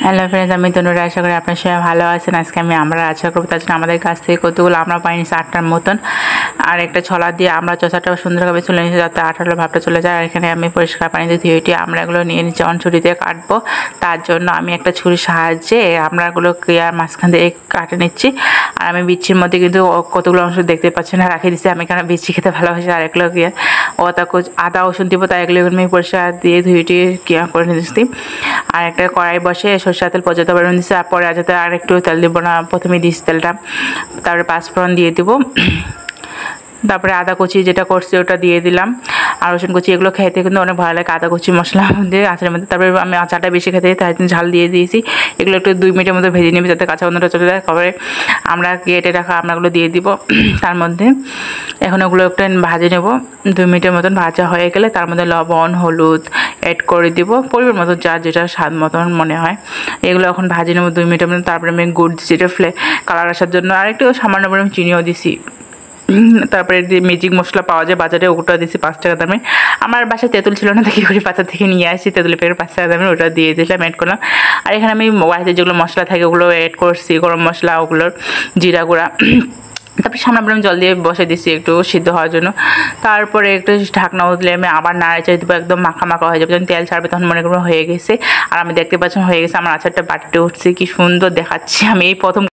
Hello friends, আমি তনুরা। আশা করি আপনার সবাই ভালো আছেন। আজকে আমরা আশা করবো তার জন্য আমাদের কাছ থেকে কতগুলো আমরা পাইনি 8টার মতন, আর একটা ছলা দিয়ে আমরা চষাটা সুন্দরভাবে চলে নিয়েছি যাতে আঠালো ভাবটা চলে যায়। আর এখানে আমি পরিষ্কার পানিতে ধুয়ে আমরা এগুলো নিয়ে নিচ্ছি। ছুরি দিয়ে কাটবো, তার জন্য আমি একটা ছুরির সাহায্যে আমরাগুলোকে আর মাঝখান দিয়ে কাটে নিচ্ছি। আর আমি বিচির মধ্যে কিন্তু কতগুলো অংশ দেখতে পাচ্ছি না, রাখি দিচ্ছি। আমি এখানে বিচি খেতে ভালোবাসি, আর এগুলো গিয়ে আদা রসুন দিব, তাই এগুলো আমি পরিষ্কার দিয়ে ধুয়ে করে নিচ্ছি। আর একটা কড়াই বসে সরষের তেল পর্যাপ্ত পরিমাণ দিচ্ছি। তারপরে যাতে আর একটু তেল দিব না, প্রথমে দিচ্ছি তেলটা, তারপরে পাঁচফোড়ন দিয়ে দিব, তারপরে আদা কুচি যেটা করছি ওটা দিয়ে দিলাম, আর রসুন কুচি। এগুলো খেতে কিন্তু অনেক ভালো লাগে আদা কুচি মশলা দিয়ে আচারের মধ্যে। তারপরে আমি আচারটা বেশি খেতে তাই ঝাল দিয়ে দিয়েছি। এগুলো একটু 2 মিনিটের মধ্যে ভেজে নেবে যাতে কাঁচা গন্ধটা চলে যায়। তারপরে আমরা কেটে রাখা আমরাগুলো দিয়ে দিব তার মধ্যে। এখন ওগুলো একটু ভাজে নেব। 2 মিনিটের মতন ভাজা হয়ে গেলে তার মধ্যে লবণ হলুদ অ্যাড করে দিব পরিমাণ মতো, যার যেটা স্বাদ মতন মনে হয়। এগুলো এখন ভাজে নেব 2 মিনিটের মধ্যে। তারপরে আমি গুড় দিচ্ছি এটা কালার আসার জন্য, আর একটু সামান্য পরিমাণ চিনিও দিছি। তারপরে ম্যাজিক মশলা পাওয়া যায় বাজারে, ওটা দিয়েছি 5 টাকা দামে। আমার বাসায় তেঁতুল ছিল না, দেখি করে বাজার থেকে নিয়ে আসি তেঁতুলের প্যাকেট 5 টাকা দামে, ওটা দিয়ে দিলাম, অ্যাড করলাম। আর এখানে আমি বাড়িতে যেগুলো মশলা থাকে ওগুলো অ্যাড করছি, গরম মশলা, ওগুলোর জিরা গুঁড়া। তারপরে সামনে আমি জল দিয়ে বসে দিচ্ছি একটু সিদ্ধ হওয়ার জন্য। তারপরে একটু ঢাকনা উঠলে আমি আবার নাড়ে চাই দেবো, একদম মাখা মাখা হয়ে যাবে। যখন তেল ছাড়বে তখন মনে করবো হয়ে গেছে। আর আমি দেখতে পাচ্ছি হয়ে গেছে। আমার আচারটা বাটিতে উঠছে, কি সুন্দর দেখাচ্ছে। আমি এই প্রথম